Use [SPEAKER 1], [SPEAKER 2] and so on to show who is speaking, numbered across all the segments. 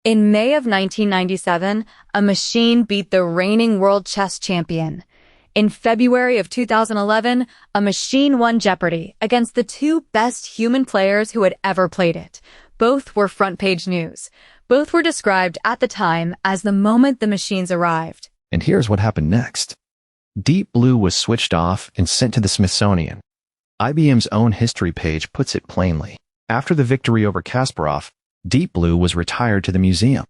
[SPEAKER 1] In May of 1997, a machine beat the reigning world chess champion. In February of 2011, a machine won Jeopardy against the two best human players who had ever played it. Both were front-page news. Both were described at the time as the moment the machines arrived.
[SPEAKER 2] And here's what happened next. Deep Blue was switched off and sent to the Smithsonian. IBM's own history page puts it plainly. After the victory over Kasparov, Deep Blue was retired to the museum.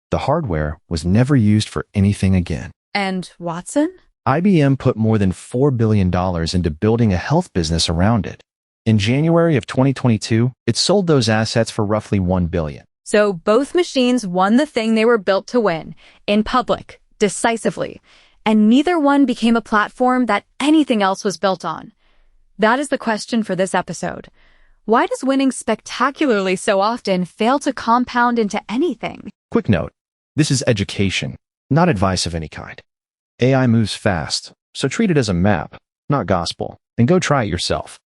[SPEAKER 2] The hardware was never used for anything again.
[SPEAKER 1] And Watson?
[SPEAKER 2] IBM put more than $4 billion into building a health business around it. In January of 2022, it sold those assets for roughly $1 billion.
[SPEAKER 1] So both machines won the thing they were built to win, in public, decisively, and neither one became a platform that anything else was built on. That is the question for this episode. Why does winning spectacularly so often fail to compound into anything?
[SPEAKER 2] Quick note, this is education, not advice of any kind. AI moves fast, so treat it as a map, not gospel, and go try it yourself.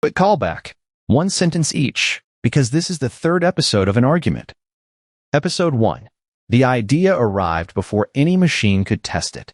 [SPEAKER 2] Quick callback, one sentence each, because this is the third episode of an argument. Episode 1, the idea arrived before any machine could test it.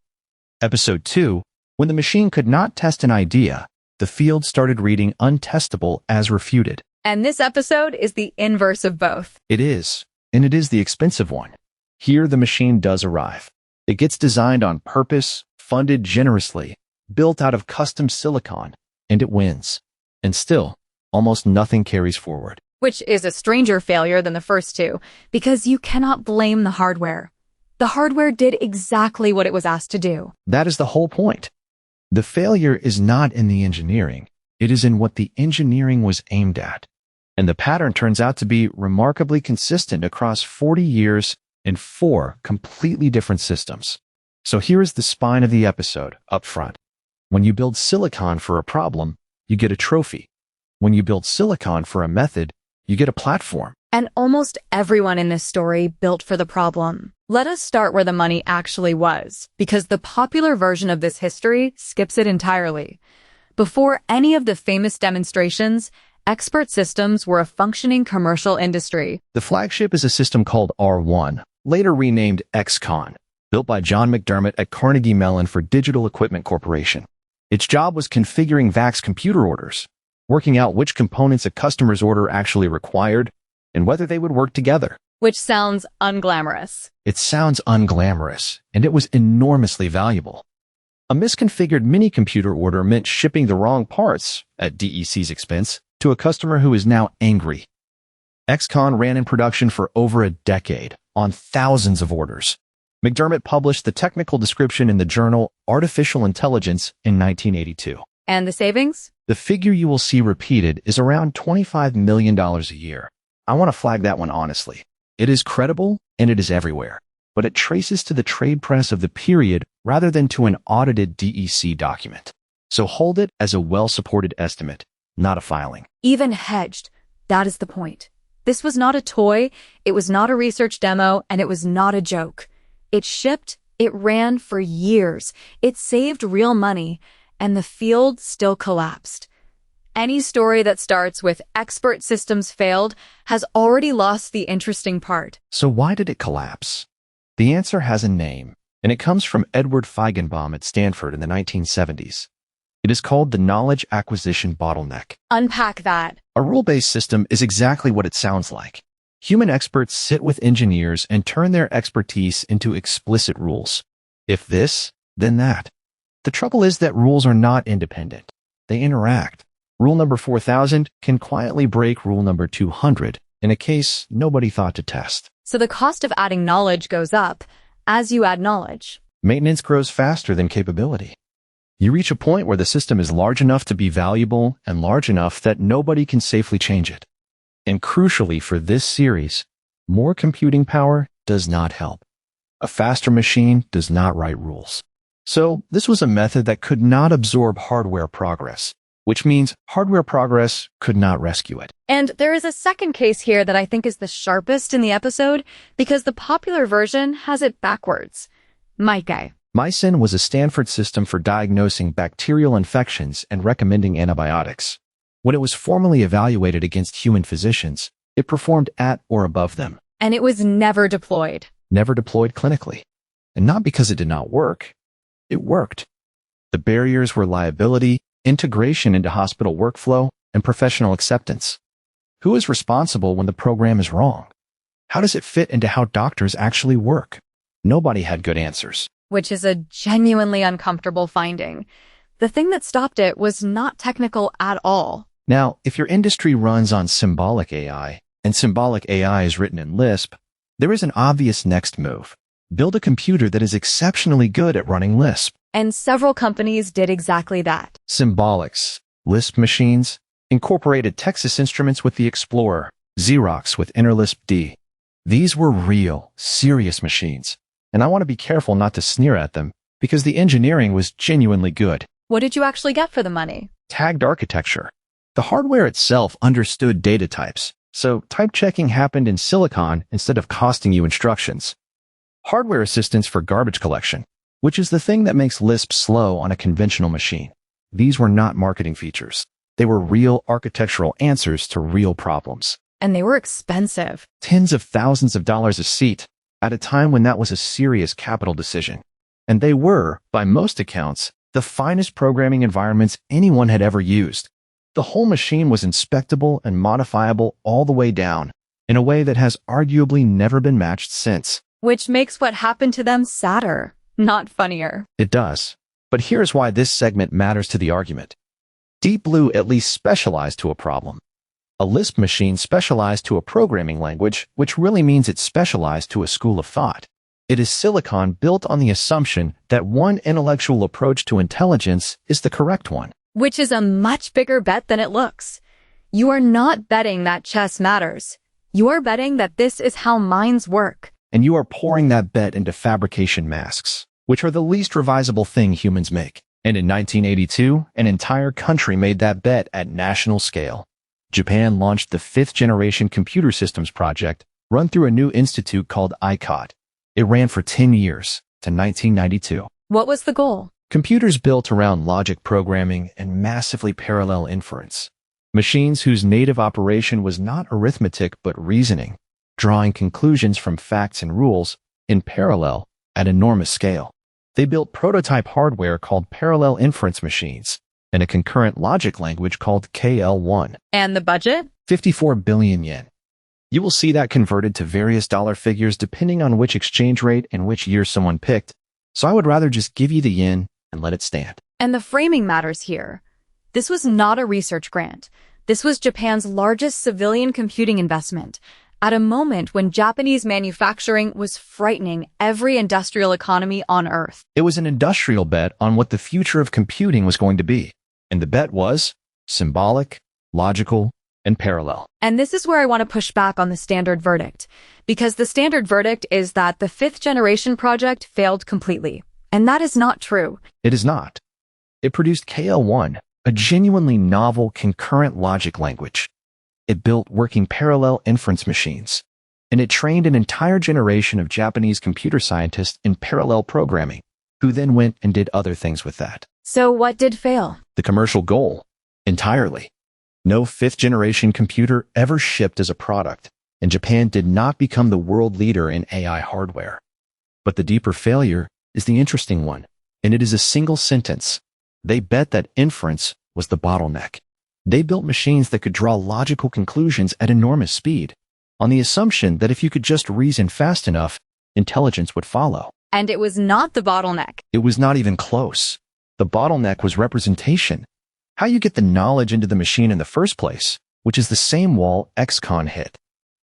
[SPEAKER 2] Episode 2, when the machine could not test an idea, the field started reading untestable as refuted.
[SPEAKER 1] And this episode is the inverse of both.
[SPEAKER 2] It is, and it is the expensive one. Here the machine does arrive. It gets designed on purpose, funded generously, built out of custom silicon, and it wins. And still, almost nothing carries forward.
[SPEAKER 1] Which is a stranger failure than the first two, because you cannot blame the hardware. The hardware did exactly what it was asked to do.
[SPEAKER 2] That is the whole point. The failure is not in the engineering. It is in what the engineering was aimed at. And the pattern turns out to be remarkably consistent across 40 years and 4 completely different systems. So here is the spine of the episode up front. When you build silicon for a problem, you get a trophy. When you build silicon for a method, you get a platform.
[SPEAKER 1] And almost everyone in this story built for the problem. Let us start where the money actually was, because the popular version of this history skips it entirely. Before any of the famous demonstrations, expert systems were a functioning commercial industry.
[SPEAKER 2] The flagship is a system called R1, later renamed XCON, built by John McDermott at Carnegie Mellon for Digital Equipment Corporation. Its job was configuring VAX computer orders, working out which components a customer's order actually required, and whether they would work together.
[SPEAKER 1] Which sounds unglamorous.
[SPEAKER 2] It sounds unglamorous, and it was enormously valuable. A misconfigured mini-computer order meant shipping the wrong parts, at DEC's expense, to a customer who is now angry. XCON ran in production for over a decade, on thousands of orders. McDermott published the technical description in the journal Artificial Intelligence in 1982.
[SPEAKER 1] And the savings?
[SPEAKER 2] The figure you will see repeated is around $25 million a year. I want to flag that one honestly. It is credible and it is everywhere, but it traces to the trade press of the period rather than to an audited DEC document. So hold it as a well-supported estimate, not a filing.
[SPEAKER 1] Even hedged. That is the point. This was not a toy, it was not a research demo, and it was not a joke. It shipped, it ran for years, it saved real money, and the field still collapsed. Any story that starts with expert systems failed has already lost the interesting part.
[SPEAKER 2] So why did it collapse? The answer has a name, and it comes from Edward Feigenbaum at Stanford in the 1970s. It is called the knowledge acquisition bottleneck.
[SPEAKER 1] Unpack that.
[SPEAKER 2] A rule-based system is exactly what it sounds like. Human experts sit with engineers and turn their expertise into explicit rules. If this, then that. The trouble is that rules are not independent. They interact. Rule number 4000 can quietly break rule number 200 in a case nobody thought to test.
[SPEAKER 1] So the cost of adding knowledge goes up as you add knowledge.
[SPEAKER 2] Maintenance grows faster than capability. You reach a point where the system is large enough to be valuable and large enough that nobody can safely change it. And crucially for this series, more computing power does not help. A faster machine does not write rules. So this was a method that could not absorb hardware progress, which means hardware progress could not rescue it.
[SPEAKER 1] And there is a second case here that I think is the sharpest in the episode because the popular version has it backwards. Mike.
[SPEAKER 2] Mycin was a Stanford system for diagnosing bacterial infections and recommending antibiotics. When it was formally evaluated against human physicians, it performed at or above them.
[SPEAKER 1] And it was never deployed.
[SPEAKER 2] Never deployed clinically. And not because it did not work. It worked. The barriers were liability, integration into hospital workflow, and professional acceptance. Who is responsible when the program is wrong? How does it fit into how doctors actually work? Nobody had good answers.
[SPEAKER 1] Which is a genuinely uncomfortable finding. The thing that stopped it was not technical at all.
[SPEAKER 2] Now, if your industry runs on symbolic AI, and symbolic AI is written in Lisp, there is an obvious next move. Build a computer that is exceptionally good at running Lisp.
[SPEAKER 1] And several companies did exactly that.
[SPEAKER 2] Symbolics, Lisp machines, incorporated Texas Instruments with the Explorer, Xerox with InterLisp D. These were real, serious machines, and I want to be careful not to sneer at them because the engineering was genuinely good.
[SPEAKER 1] What did you actually get for the money?
[SPEAKER 2] Tagged architecture. The hardware itself understood data types, so type checking happened in silicon instead of costing you instructions. Hardware assistance for garbage collection, which is the thing that makes Lisp slow on a conventional machine. These were not marketing features. They were real architectural answers to real problems.
[SPEAKER 1] And they were expensive.
[SPEAKER 2] Tens of thousands of dollars a seat, at a time when that was a serious capital decision. And they were, by most accounts, the finest programming environments anyone had ever used. The whole machine was inspectable and modifiable all the way down, in a way that has arguably never been matched since.
[SPEAKER 1] Which makes what happened to them sadder, not funnier.
[SPEAKER 2] It does. But here's why this segment matters to the argument. Deep Blue at least specialized to a problem. A Lisp machine specialized to a programming language, which really means it's specialized to a school of thought. It is silicon built on the assumption that one intellectual approach to intelligence is the correct one.
[SPEAKER 1] Which is a much bigger bet than it looks. You are not betting that chess matters. You are betting that this is how minds work.
[SPEAKER 2] And you are pouring that bet into fabrication masks, which are the least revisable thing humans make. And in 1982, an entire country made that bet at national scale. Japan launched the 5th generation computer systems project, run through a new institute called ICOT. It ran for 10 years, to 1992.
[SPEAKER 1] What was the goal?
[SPEAKER 2] Computers built around logic programming and massively parallel inference. Machines whose native operation was not arithmetic but reasoning, drawing conclusions from facts and rules in parallel at enormous scale. They built prototype hardware called parallel inference machines and a concurrent logic language called KL1.
[SPEAKER 1] And the budget?
[SPEAKER 2] 54 billion yen. You will see that converted to various dollar figures depending on which exchange rate and which year someone picked, so I would rather just give you the yen and let it stand.
[SPEAKER 1] And the framing matters here. This was not a research grant. This was Japan's largest civilian computing investment, at a moment when Japanese manufacturing was frightening every industrial economy on Earth.
[SPEAKER 2] It was an industrial bet on what the future of computing was going to be. And the bet was symbolic, logical, and parallel.
[SPEAKER 1] And this is where I want to push back on the standard verdict, because the standard verdict is that the 5th generation project failed completely. And that is not true.
[SPEAKER 2] It is not. It produced KL1, a genuinely novel concurrent logic language. It built working parallel inference machines, and it trained an entire generation of Japanese computer scientists in parallel programming, who then went and did other things with that.
[SPEAKER 1] So what did fail?
[SPEAKER 2] The commercial goal, entirely. No 5th generation computer ever shipped as a product, and Japan did not become the world leader in AI hardware. But the deeper failure is the interesting one, and it is a single sentence. They bet that inference was the bottleneck. They built machines that could draw logical conclusions at enormous speed, on the assumption that if you could just reason fast enough, intelligence would follow.
[SPEAKER 1] And it was not the bottleneck.
[SPEAKER 2] It was not even close. The bottleneck was representation. How you get the knowledge into the machine in the first place, which is the same wall XCon hit.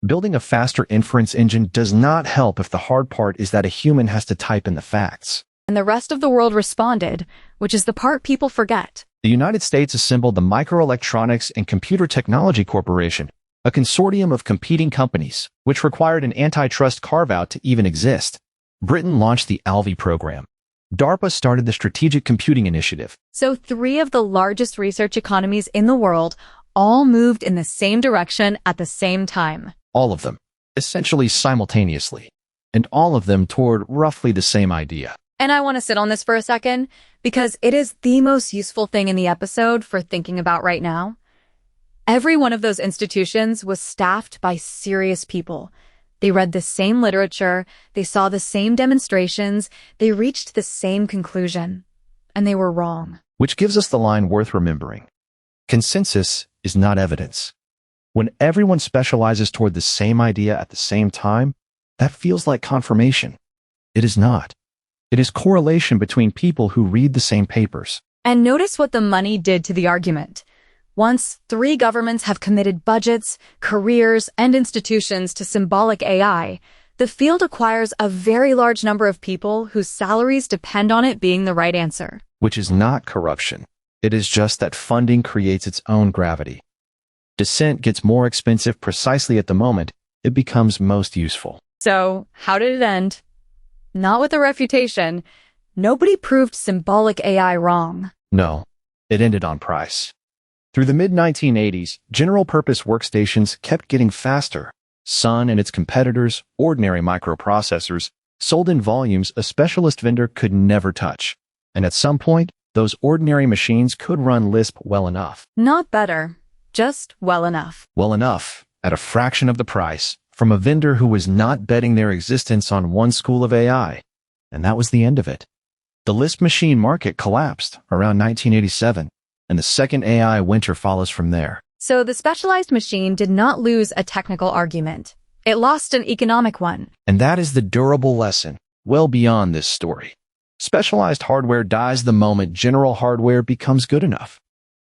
[SPEAKER 2] Building a faster inference engine does not help if the hard part is that a human has to type in the facts.
[SPEAKER 1] And the rest of the world responded, which is the part people forget.
[SPEAKER 2] The United States assembled the Microelectronics and Computer Technology Corporation, a consortium of competing companies, which required an antitrust carve-out to even exist. Britain launched the Alvey program. DARPA started the Strategic Computing Initiative.
[SPEAKER 1] So 3 of the largest research economies in the world all moved in the same direction at the same time.
[SPEAKER 2] All of them, essentially simultaneously, and all of them toward roughly the same idea.
[SPEAKER 1] And I want to sit on this for a second, because it is the most useful thing in the episode for thinking about right now. Every one of those institutions was staffed by serious people. They read the same literature, they saw the same demonstrations, they reached the same conclusion. And they were wrong.
[SPEAKER 2] Which gives us the line worth remembering. Consensus is not evidence. When everyone specializes toward the same idea at the same time, that feels like confirmation. It is not. It is correlation between people who read the same papers.
[SPEAKER 1] And notice what the money did to the argument. Once 3 governments have committed budgets, careers, and institutions to symbolic AI, the field acquires a very large number of people whose salaries depend on it being the right answer.
[SPEAKER 2] Which is not corruption. It is just that funding creates its own gravity. Dissent gets more expensive precisely at the moment it becomes most useful.
[SPEAKER 1] So, how did it end? Not with a refutation. Nobody proved symbolic AI wrong.
[SPEAKER 2] No, it ended on price. Through the mid-1980s, general-purpose workstations kept getting faster. Sun and its competitors, ordinary microprocessors, sold in volumes a specialist vendor could never touch. And at some point, those ordinary machines could run Lisp well enough.
[SPEAKER 1] Not better, just well enough.
[SPEAKER 2] Well enough, at a fraction of the price, from a vendor who was not betting their existence on one school of AI. And that was the end of it. The Lisp machine market collapsed around 1987, and the second AI winter follows from there.
[SPEAKER 1] So the specialized machine did not lose a technical argument. It lost an economic one.
[SPEAKER 2] And that is the durable lesson, well beyond this story. Specialized hardware dies the moment general hardware becomes good enough.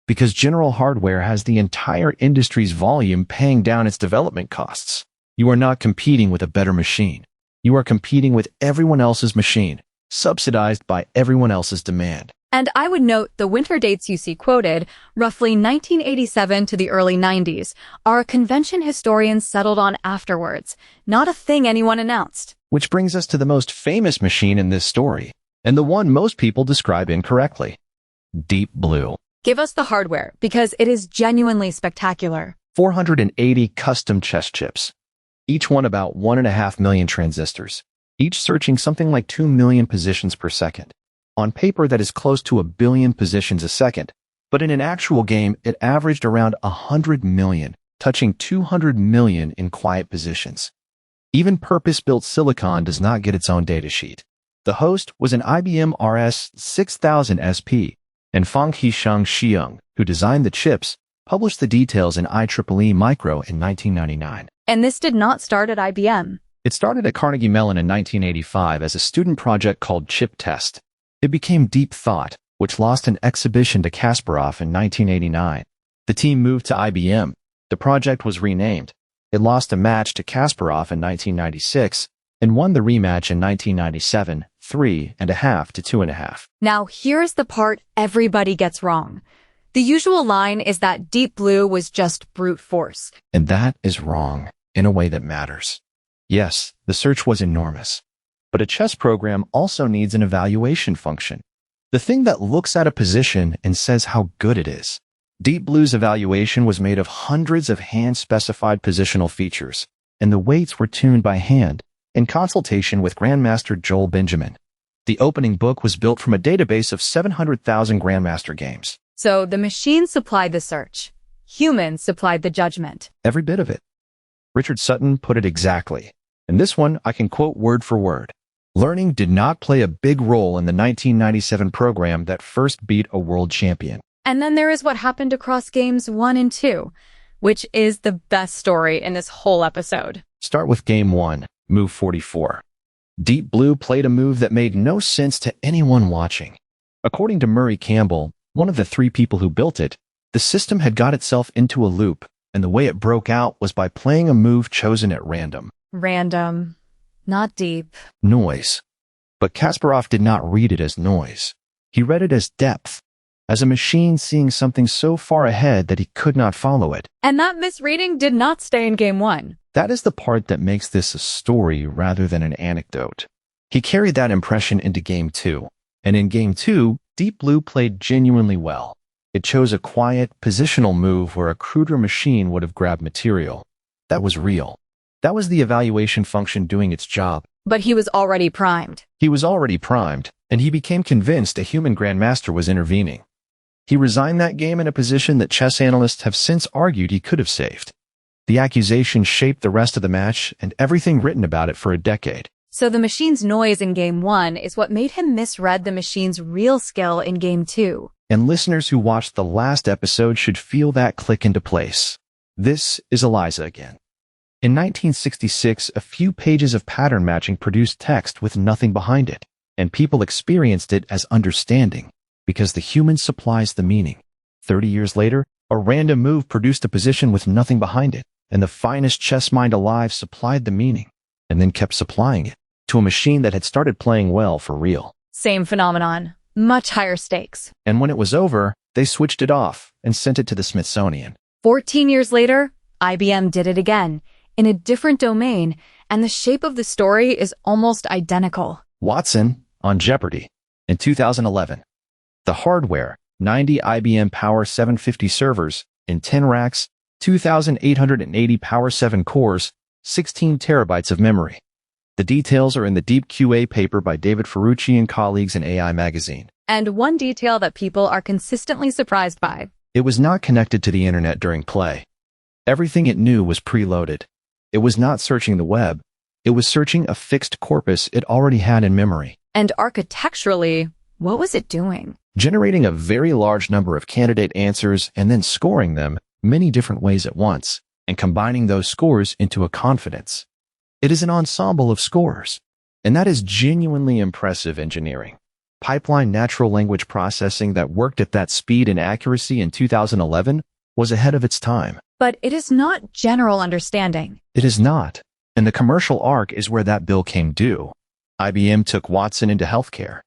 [SPEAKER 2] Because general hardware has the entire industry's volume paying down its development costs. You are not competing with a better machine. You are competing with everyone else's machine, subsidized by everyone else's demand.
[SPEAKER 1] And I would note the winter dates you see quoted, roughly 1987 to the early 90s, are a convention historians settled on afterwards, not a thing anyone announced.
[SPEAKER 2] Which brings us to the most famous machine in this story, and the one most people describe incorrectly. Deep Blue.
[SPEAKER 1] Give us the hardware, because it is genuinely spectacular.
[SPEAKER 2] 480 custom chess chips, each one about 1.5 million transistors, each searching something like 2 million positions per second. On paper, that is close to 1 billion positions a second, but in an actual game, it averaged around 100 million, touching 200 million in quiet positions. Even purpose-built silicon does not get its own datasheet. The host was an IBM RS 6000 SP, and Fang Hisheng Xiong, who designed the chips, published the details in IEEE Micro in 1999.
[SPEAKER 1] And this did not start at IBM.
[SPEAKER 2] It started at Carnegie Mellon in 1985 as a student project called Chip Test. It became Deep Thought, which lost an exhibition to Kasparov in 1989. The team moved to IBM. The project was renamed. It lost a match to Kasparov in 1996 and won the rematch in 1997, 3.5 to 2.5.
[SPEAKER 1] Now here's the part everybody gets wrong. The usual line is that Deep Blue was just brute force.
[SPEAKER 2] And that is wrong, in a way that matters. Yes, the search was enormous. But a chess program also needs an evaluation function. The thing that looks at a position and says how good it is. Deep Blue's evaluation was made of hundreds of hand-specified positional features, and the weights were tuned by hand, in consultation with Grandmaster Joel Benjamin. The opening book was built from a database of 700,000 Grandmaster games.
[SPEAKER 1] So the machine supplied the search. Humans supplied the judgment.
[SPEAKER 2] Every bit of it. Richard Sutton put it exactly. And this one I can quote word for word. Learning did not play a big role in the 1997 program that first beat a world champion.
[SPEAKER 1] And then there is what happened across games 1 and 2, which is the best story in this whole episode.
[SPEAKER 2] Start with game 1, move 44. Deep Blue played a move that made no sense to anyone watching. According to Murray Campbell, one of the 3 people who built it, the system had got itself into a loop, and the way it broke out was by playing a move chosen at random.
[SPEAKER 1] Random. Not deep.
[SPEAKER 2] Noise. But Kasparov did not read it as noise. He read it as depth, as a machine seeing something so far ahead that he could not follow it.
[SPEAKER 1] And that misreading did not stay in game 1.
[SPEAKER 2] That is the part that makes this a story rather than an anecdote. He carried that impression into game 2. And in game 2, Deep Blue played genuinely well. It chose a quiet, positional move where a cruder machine would have grabbed material. That was real. That was the evaluation function doing its job.
[SPEAKER 1] But he was already primed.
[SPEAKER 2] He was already primed, and he became convinced a human grandmaster was intervening. He resigned that game in a position that chess analysts have since argued he could have saved. The accusation shaped the rest of the match and everything written about it for a decade.
[SPEAKER 1] So the machine's noise in Game 1 is what made him misread the machine's real skill in Game 2.
[SPEAKER 2] And listeners who watched the last episode should feel that click into place. This is Eliza again. In 1966, a few pages of pattern matching produced text with nothing behind it, and people experienced it as understanding, because the human supplies the meaning. 30 years later, a random move produced a position with nothing behind it, and the finest chess mind alive supplied the meaning, and then kept supplying it, to a machine that had started playing well for real.
[SPEAKER 1] Same phenomenon, much higher stakes.
[SPEAKER 2] And when it was over, they switched it off and sent it to the Smithsonian.
[SPEAKER 1] 14 years later, IBM did it again, in a different domain, and the shape of the story is almost identical.
[SPEAKER 2] Watson, on Jeopardy, in 2011. The hardware, 90 IBM Power 750 servers, in 10 racks, 2,880 Power 7 cores, 16 terabytes of memory. The details are in the Deep QA paper by David Ferrucci and colleagues in AI Magazine.
[SPEAKER 1] And one detail that people are consistently surprised by.
[SPEAKER 2] It was not connected to the internet during play. Everything it knew was preloaded. It was not searching the web. It was searching a fixed corpus it already had in memory.
[SPEAKER 1] And architecturally, what was it doing?
[SPEAKER 2] Generating a very large number of candidate answers and then scoring them many different ways at once, and combining those scores into a confidence. It is an ensemble of scores, and that is genuinely impressive engineering. Pipeline natural language processing that worked at that speed and accuracy in 2011 was ahead of its time.
[SPEAKER 1] But it is not general understanding.
[SPEAKER 2] It is not, and the commercial arc is where that bill came due. IBM took Watson into healthcare.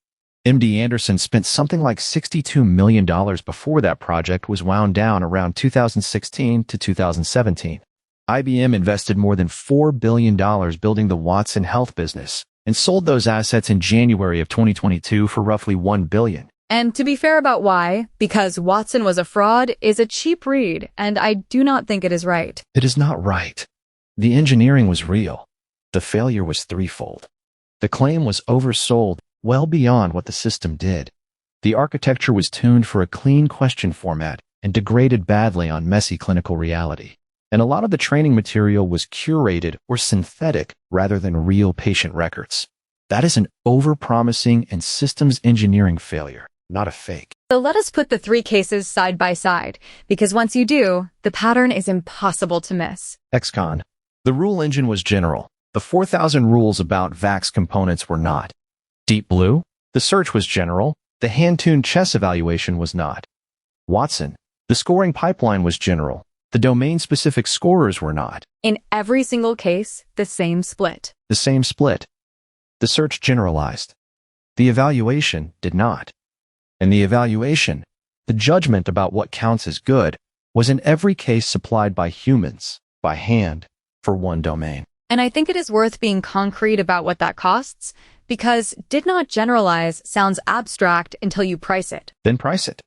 [SPEAKER 2] MD Anderson spent something like $62 million before that project was wound down around 2016 to 2017. IBM invested more than $4 billion building the Watson Health business and sold those assets in January of 2022 for roughly $1 billion.
[SPEAKER 1] And to be fair about why, because Watson was a fraud, is a cheap read, and I do not think it is right.
[SPEAKER 2] It is not right. The engineering was real. The failure was threefold. The claim was oversold well beyond what the system did. The architecture was tuned for a clean question format and degraded badly on messy clinical reality. And a lot of the training material was curated or synthetic rather than real patient records. That is an overpromising and systems engineering failure, not a fake.
[SPEAKER 1] So let us put the three cases side by side, because once you do, the pattern is impossible to miss.
[SPEAKER 2] XCon. The rule engine was general. The 4,000 rules about VAX components were not. Deep Blue. The search was general. The hand-tuned chess evaluation was not. Watson. The scoring pipeline was general. The domain-specific scorers were not.
[SPEAKER 1] In every single case, the same split.
[SPEAKER 2] The same split. The search generalized. The evaluation did not. And the evaluation, the judgment about what counts as good, was in every case supplied by humans, by hand, for one domain.
[SPEAKER 1] And I think it is worth being concrete about what that costs, because did not generalize sounds abstract until you price it.
[SPEAKER 2] Then price it.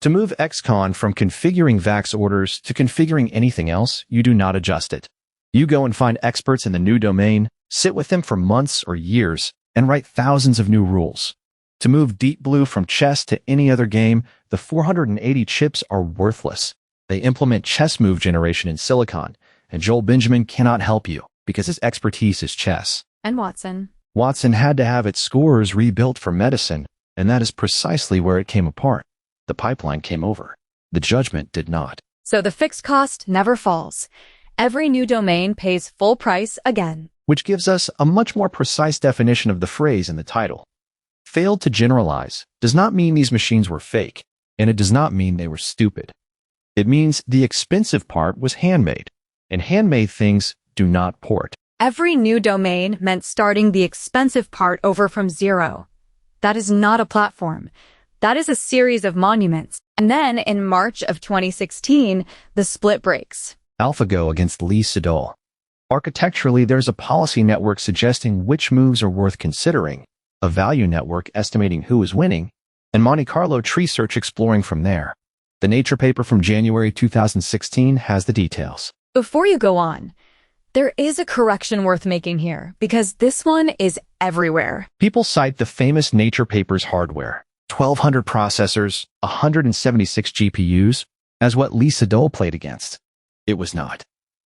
[SPEAKER 2] To move XCon from configuring VAX orders to configuring anything else, you do not adjust it. You go and find experts in the new domain, sit with them for months or years, and write thousands of new rules. To move Deep Blue from chess to any other game, the 480 chips are worthless. They implement chess move generation in silicon, and Joel Benjamin cannot help you because his expertise is chess.
[SPEAKER 1] And Watson.
[SPEAKER 2] Watson had to have its scores rebuilt for medicine, and that is precisely where it came apart. The pipeline came over. The judgment did not.
[SPEAKER 1] So the fixed cost never falls. Every new domain pays full price again.
[SPEAKER 2] Which gives us a much more precise definition of the phrase in the title. Failed to generalize does not mean these machines were fake, and it does not mean they were stupid. It means the expensive part was handmade, and handmade things do not port.
[SPEAKER 1] Every new domain meant starting the expensive part over from zero. That is not a platform. That is a series of monuments. And then, in March of 2016, the split breaks.
[SPEAKER 2] AlphaGo against Lee Sedol. Architecturally, there's a policy network suggesting which moves are worth considering, a value network estimating who is winning, and Monte Carlo tree search exploring from there. The Nature paper from January 2016 has the details.
[SPEAKER 1] Before you go on, there is a correction worth making here, because this one is everywhere.
[SPEAKER 2] People cite the famous Nature paper's hardware, 1,200 processors, 176 GPUs, as what Lee Sedol played against. It was not.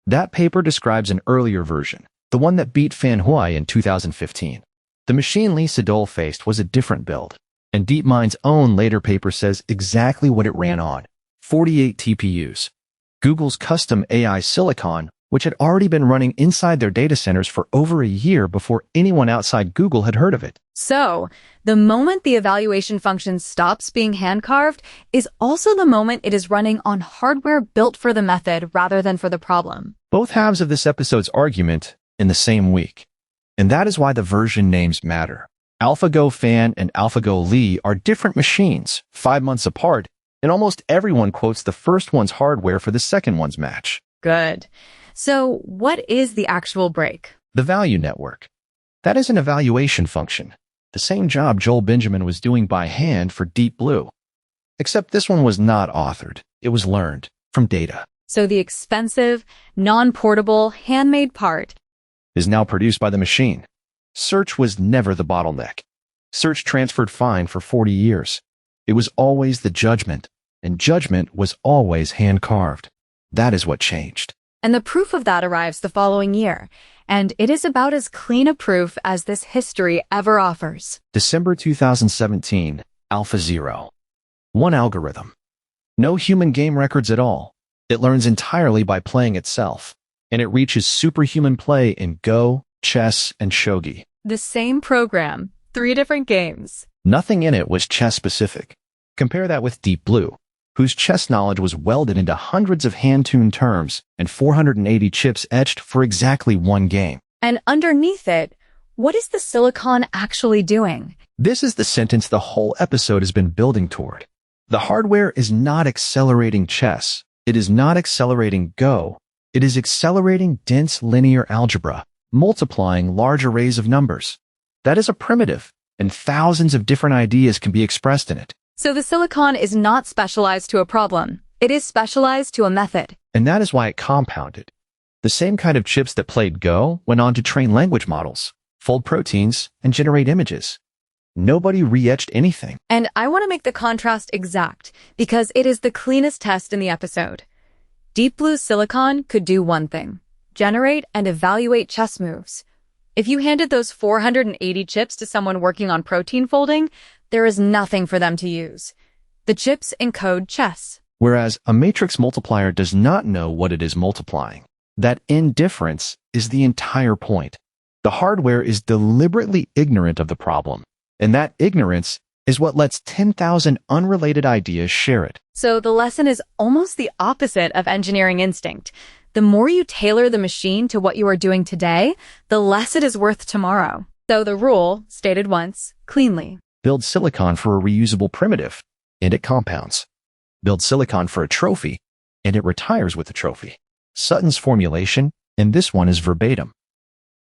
[SPEAKER 2] That paper describes an earlier version, the one that beat Fan Hui in 2015. The machine Lee Sedol faced was a different build, and DeepMind's own later paper says exactly what it ran on: 48 TPUs. Google's custom AI silicon, which had already been running inside their data centers for over a year before anyone outside Google had heard of it.
[SPEAKER 1] So, the moment the evaluation function stops being hand-carved is also the moment it is running on hardware built for the method rather than for the problem.
[SPEAKER 2] Both halves of this episode's argument in the same week. And that is why the version names matter. AlphaGo Fan and AlphaGo Lee are different machines, 5 months apart, and almost everyone quotes the first one's hardware for the second one's match.
[SPEAKER 1] Good. So, what is the actual break?
[SPEAKER 2] The value network. That is an evaluation function, the same job Joel Benjamin was doing by hand for Deep Blue. Except this one was not authored. It was learned from data.
[SPEAKER 1] So the expensive, non-portable, handmade part
[SPEAKER 2] Is now produced by the machine. Search was never the bottleneck. Search transferred fine for 40 years. It was always the judgment, and judgment was always hand-carved. That is what changed.
[SPEAKER 1] And the proof of that arrives the following year, and it is about as clean a proof as this history ever offers.
[SPEAKER 2] December 2017, AlphaZero. One algorithm. No human game records at all. It learns entirely by playing itself, and it reaches superhuman play in Go, chess, and shogi.
[SPEAKER 1] The same program, 3 different games.
[SPEAKER 2] Nothing in it was chess-specific. Compare that with Deep Blue, whose chess knowledge was welded into hundreds of hand-tuned terms and 480 chips etched for exactly one game.
[SPEAKER 1] And underneath it, what is the silicon actually doing?
[SPEAKER 2] This is the sentence the whole episode has been building toward. The hardware is not accelerating chess. It is not accelerating Go. It is accelerating dense linear algebra, multiplying large arrays of numbers. That is a primitive, and thousands of different ideas can be expressed in it.
[SPEAKER 1] So the silicon is not specialized to a problem. It is specialized to a method.
[SPEAKER 2] And that is why it compounded. The same kind of chips that played Go went on to train language models, fold proteins, and generate images. Nobody re-etched anything.
[SPEAKER 1] And I want to make the contrast exact, because it is the cleanest test in the episode. Deep Blue's silicon could do one thing: generate and evaluate chess moves. If you handed those 480 chips to someone working on protein folding, there is nothing for them to use. The chips encode chess.
[SPEAKER 2] Whereas a matrix multiplier does not know what it is multiplying. That indifference is the entire point. The hardware is deliberately ignorant of the problem, and that ignorance is what lets 10,000 unrelated ideas share it.
[SPEAKER 1] So the lesson is almost the opposite of engineering instinct. The more you tailor the machine to what you are doing today, the less it is worth tomorrow. So the rule, stated once, cleanly.
[SPEAKER 2] Build silicon for a reusable primitive, and it compounds. Build silicon for a trophy, and it retires with the trophy. Sutton's formulation, and this one is verbatim.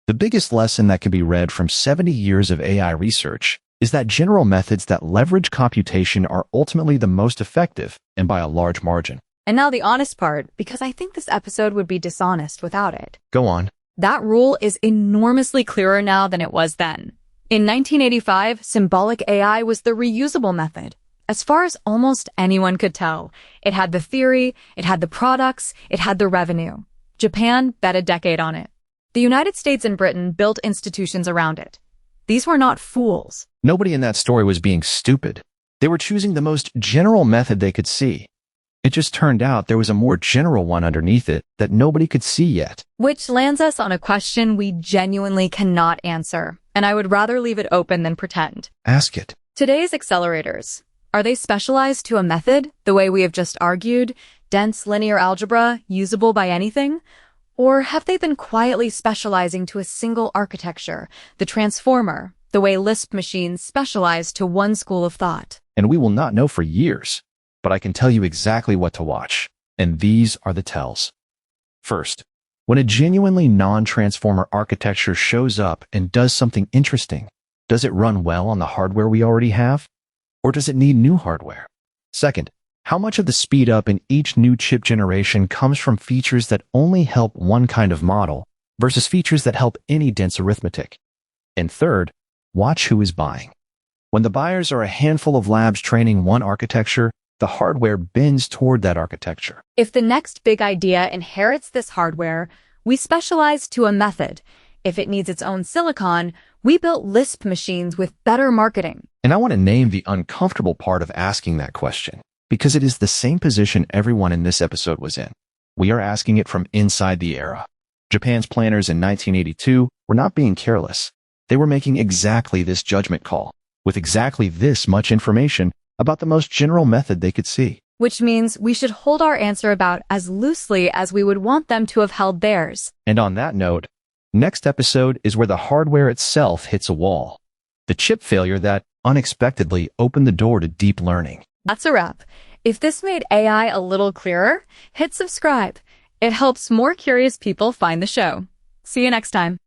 [SPEAKER 2] The biggest lesson that can be read from 70 years of AI research is that general methods that leverage computation are ultimately the most effective, and by a large margin.
[SPEAKER 1] And now the honest part, because I think this episode would be dishonest without it.
[SPEAKER 2] Go on.
[SPEAKER 1] That rule is enormously clearer now than it was then. In 1985, symbolic AI was the reusable method. As far as almost anyone could tell, it had the theory, it had the products, it had the revenue. Japan bet a decade on it. The United States and Britain built institutions around it. These were not fools.
[SPEAKER 2] Nobody in that story was being stupid. They were choosing the most general method they could see. It just turned out there was a more general one underneath it that nobody could see yet.
[SPEAKER 1] Which lands us on a question we genuinely cannot answer, and I would rather leave it open than pretend.
[SPEAKER 2] Ask it.
[SPEAKER 1] Today's accelerators, are they specialized to a method, the way we have just argued, dense linear algebra, usable by anything? Or have they been quietly specializing to a single architecture, the transformer, the way Lisp machines specialize to one school of thought?
[SPEAKER 2] And we will not know for years. But I can tell you exactly what to watch, and these are the tells. First, when a genuinely non-transformer architecture shows up and does something interesting, does it run well on the hardware we already have? Or does it need new hardware? Second, how much of the speed up in each new chip generation comes from features that only help one kind of model versus features that help any dense arithmetic? And third, watch who is buying. When the buyers are a handful of labs training one architecture, the hardware bends toward that architecture.
[SPEAKER 1] If the next big idea inherits this hardware, we specialize to a method. If it needs its own silicon, we built Lisp machines with better marketing.
[SPEAKER 2] And I want to name the uncomfortable part of asking that question, because it is the same position everyone in this episode was in. We are asking it from inside the era. Japan's planners in 1982 were not being careless. They were making exactly this judgment call, with exactly this much information about the most general method they could see.
[SPEAKER 1] Which means we should hold our answer about as loosely as we would want them to have held theirs.
[SPEAKER 2] And on that note, next episode is where the hardware itself hits a wall. The chip failure that unexpectedly opened the door to deep learning.
[SPEAKER 1] That's a wrap. If this made AI a little clearer, hit subscribe. It helps more curious people find the show. See you next time.